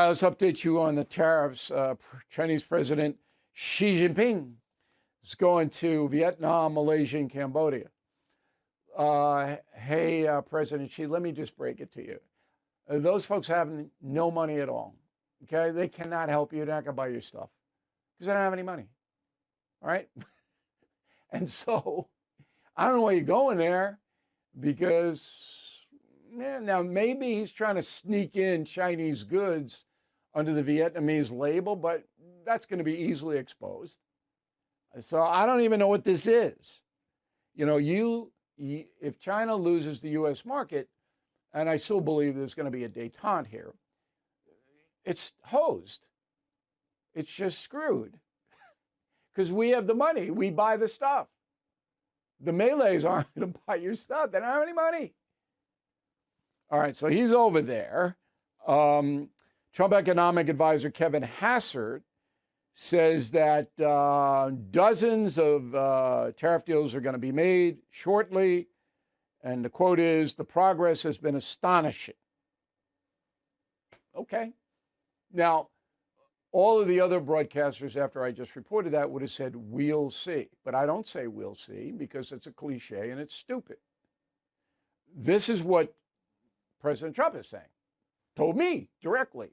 Let's update you on the tariffs. Chinese President Xi Jinping is going to Vietnam, Malaysia, and Cambodia. Hey, President Xi, let me just break it to you. Those folks have no money at all. Okay, they cannot help you. They're not gonna buy your stuff because they don't have any money. All right, and so I don't know why you're going there because now maybe he's trying to sneak in Chinese goods under the Vietnamese label, but that's going to be easily exposed. So I don't even know what this is. You know, if China loses the U.S. market, and I still believe there's going to be a détente here, it's hosed. It's just screwed. Because we have the money. We buy the stuff. The Malays aren't going to buy your stuff. They don't have any money. All right, so he's over there. Trump economic advisor Kevin Hassert says that dozens of tariff deals are going to be made shortly. And the quote is, "The progress has been astonishing." Okay. Now, all of the other broadcasters after I just reported that would have said, "We'll see." But I don't say "we'll see" because it's a cliche and it's stupid. This is what President Trump is saying. Told me directly.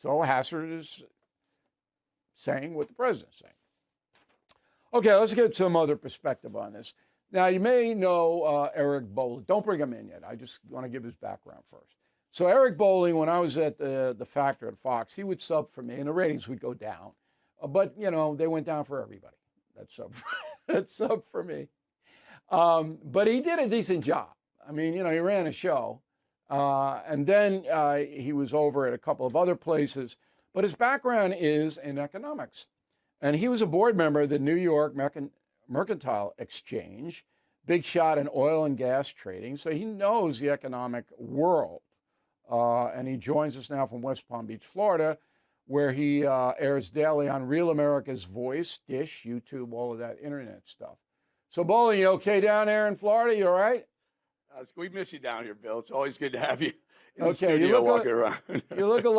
So Hassert is saying what the president's saying. Okay, let's get some other perspective on this. Now, you may know Eric Bolling. Don't bring him in yet. I just want to give his background first. So Eric Bolling, when I was at the factor at Fox, he would sub for me, and the ratings would go down. But, you know, they went down for everybody. That's sub for me. But he did a decent job. I mean, you know, he ran a show. And then he was over at a couple of other places. But his background is in economics. And he was a board member of the New York Mercantile Exchange, big shot in oil and gas trading. So he knows the economic world. And he joins us now from West Palm Beach, Florida, where he airs daily on Real America's Voice, Dish, YouTube, all of that internet stuff. So, Bolling, you okay down there in Florida? You all right? We miss you down here, Bill. It's always good to have you in the studio walking around. You look a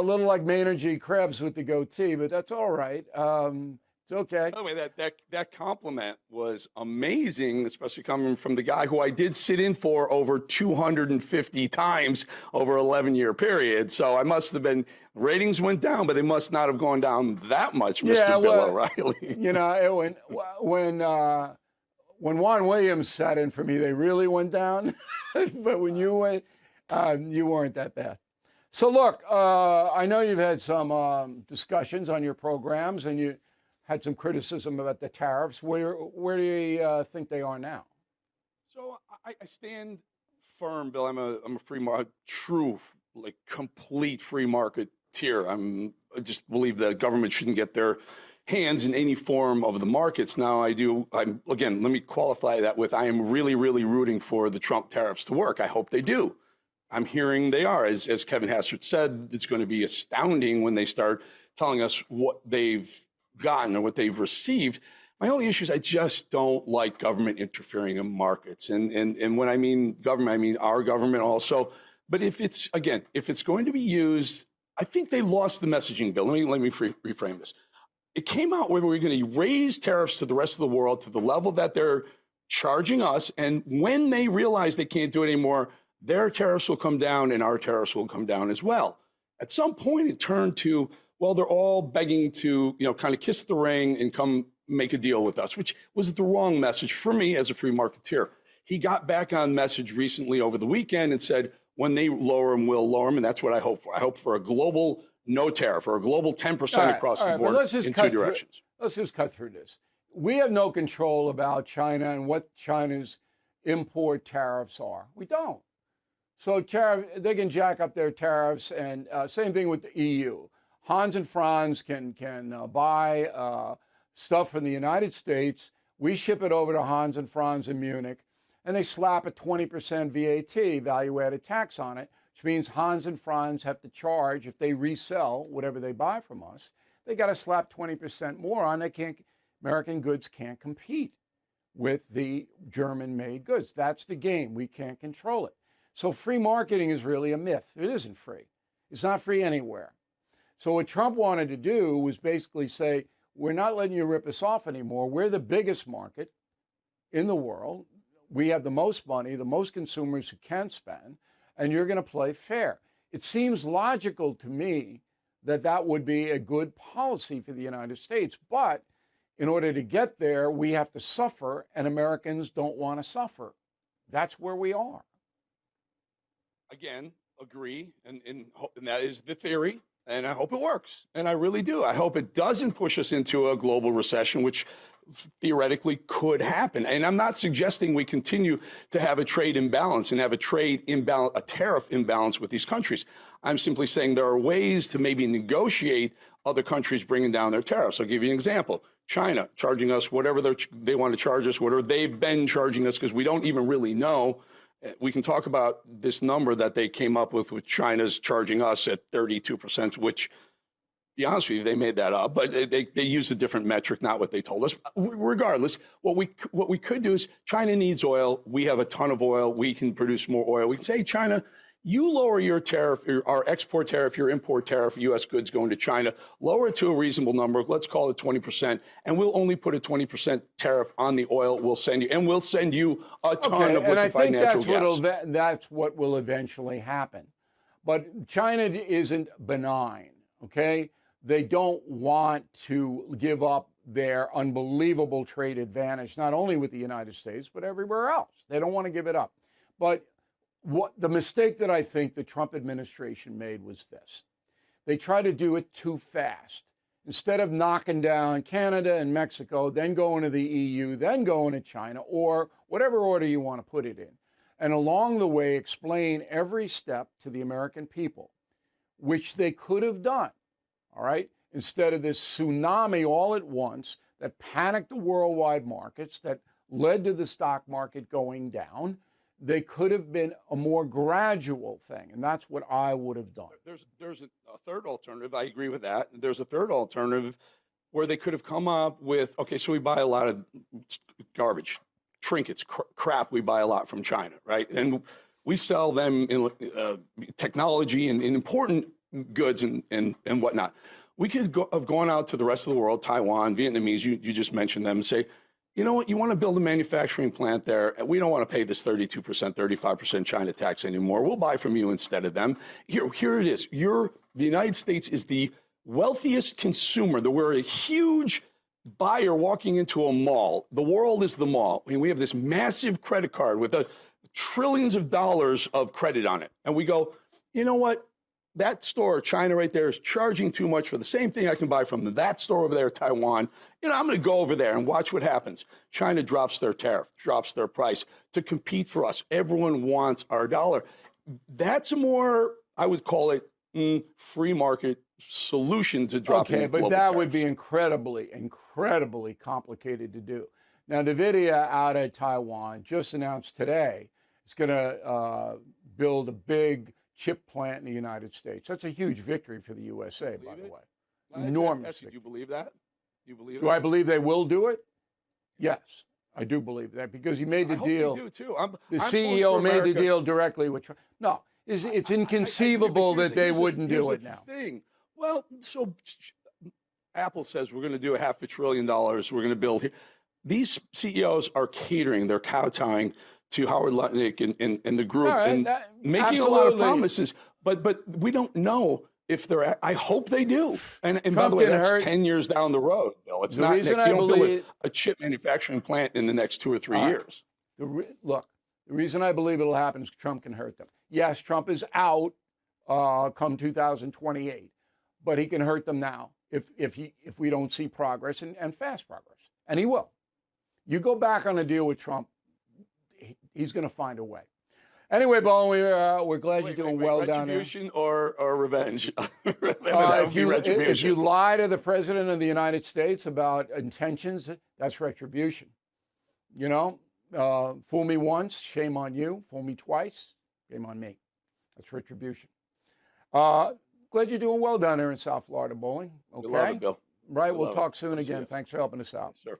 little like Maynard G. Krebs with the goatee, but that's all right. It's okay. By the way, that compliment was amazing, especially coming from the guy who I did sit in for over 250 times over an 11-year period. So I must have been, ratings went down, but they must not have gone down that much, Mr. Bill O'Reilly. You know, when Juan Williams sat in for me, they really went down. But when you went, you weren't that bad. So look, I know you've had some discussions on your programs, and you had some criticism about the tariffs. Where do you think they are now? So I stand firm, Bill. I'm a free market, true, like complete free marketeer. I just believe that government shouldn't get their hands in any form of the markets. Now, again, let me qualify that with, I am really, really rooting for the Trump tariffs to work. I hope they do. I'm hearing they are. As Kevin Hassert said, it's going to be astounding when they start telling us what they've gotten or what they've received. My only issue is I just don't like government interfering in markets. And when I mean government, I mean our government also. But if it's going to be used, I think they lost the messaging, Bill. Let me reframe this. It came out where we were going to raise tariffs to the rest of the world to the level that they're charging us. And when they realize they can't do it anymore, their tariffs will come down and our tariffs will come down as well. At some point, it turned to, well, they're all begging to, kind of kiss the ring and come make a deal with us, which was the wrong message for me as a free marketeer. He got back on message recently over the weekend and said, when they lower them, we'll lower them. And that's what I hope for. I hope for a global no tariff or a global 10% across the board in two directions. Let's just cut through this. We have no control about China and what China's import tariffs are. We don't. So they can jack up their tariffs, and same thing with the EU. Hans and Franz can buy stuff from the United States. We ship it over to Hans and Franz in Munich, and they slap a 20% VAT, value-added tax on it, which means Hans and Franz have to charge, if they resell whatever they buy from us, they got to slap 20% more on. American goods can't compete with the German-made goods. That's the game. We can't control it. So free marketing is really a myth. It isn't free. It's not free anywhere. So what Trump wanted to do was basically say, we're not letting you rip us off anymore. We're the biggest market in the world. We have the most money, the most consumers who can spend, and you're going to play fair. It seems logical to me that that would be a good policy for the United States. But in order to get there, we have to suffer, and Americans don't want to suffer. That's where we are. Again, agree, and that is the theory, and I hope it works, and I really do. I hope it doesn't push us into a global recession, which theoretically could happen. And I'm not suggesting we continue to have a trade imbalance and have a tariff imbalance with these countries. I'm simply saying there are ways to maybe negotiate other countries bringing down their tariffs. I'll give you an example. China charging us whatever they want to charge us, whatever they've been charging us, because we don't even really know. We can talk about this number that they came up with China's charging us at 32%, which, to be honest with you, they made that up, but they used a different metric, not what they told us. Regardless, what we could do is China needs oil. We have a ton of oil. We can produce more oil. We can say, China, you lower your tariff, our export tariff, your import tariff, U.S. goods going to China, lower it to a reasonable number. Let's call it 20%, and we'll only put a 20% tariff on the oil we'll send you, and we'll send you a ton of liquefied natural gas. That's what will eventually happen. But China isn't benign, okay? They don't want to give up their unbelievable trade advantage, not only with the United States, but everywhere else. They don't want to give it up. But the mistake that I think the Trump administration made was this. They tried to do it too fast. Instead of knocking down Canada and Mexico, then going to the EU, then going to China, or whatever order you want to put it in. And along the way, explain every step to the American people, which they could have done, all right? Instead of this tsunami all at once that panicked the worldwide markets, that led to the stock market going down. They could have been a more gradual thing, and that's what I would have done. There's a third alternative. I agree with that. There's a third alternative where they could have come up with, okay, so we buy a lot of garbage, trinkets, crap we buy a lot from China, right? And we sell them in technology and in important goods and whatnot. We could have gone out to the rest of the world, Taiwan, Vietnamese, you just mentioned them, and say, you know what, you want to build a manufacturing plant there, and we don't want to pay this 32%, 35% China tax anymore. We'll buy from you instead of them. Here it is. The United States is the wealthiest consumer. We're a huge buyer walking into a mall. The world is the mall. I mean, we have this massive credit card with trillions of dollars of credit on it. And we go, you know what? That store, China right there, is charging too much for the same thing I can buy from that store over there, Taiwan. You know, I'm going to go over there and watch what happens. China drops their tariff, drops their price to compete for us. Everyone wants our dollar. That's a more, I would call it, free market solution to dropping global tariffs. Okay, but that would be incredibly complicated to do. Now, NVIDIA out of Taiwan just announced today it's going to build a big chip plant in the United States. That's a huge victory for the USA, by the way. Enormous. Do you believe that? Do I believe they will do it? Yes, I do believe that because he made the deal. I hope they do too. The CEO made the deal directly with Trump. No, it's inconceivable that they wouldn't do it now. Well, so Apple says we're going to do $500 billion. We're going to build here. These CEOs are catering. They're kowtowing to Howard Lutnick and the group, right, and making a lot of promises, but we don't know if they're. I hope they do. And by the way, that's 10 years down the road, Bill. It's not next. You don't build a chip manufacturing plant in the next 2 or 3 years. Look, the reason I believe it'll happen is Trump can hurt them. Yes, Trump is out come 2028, but he can hurt them now if we don't see progress and fast progress, and he will. You go back on a deal with Trump, he's going to find a way. Anyway, Bolling, we're glad you're doing well down there. Retribution or revenge? If you lie to the president of the United States about intentions, that's retribution. You know, fool me once, shame on you. Fool me twice, shame on me. That's retribution. Glad you're doing well down there in South Florida, Bolling. Okay. Love it, Bill. Right, we'll talk soon again. Thanks for helping us out. Yes, sir.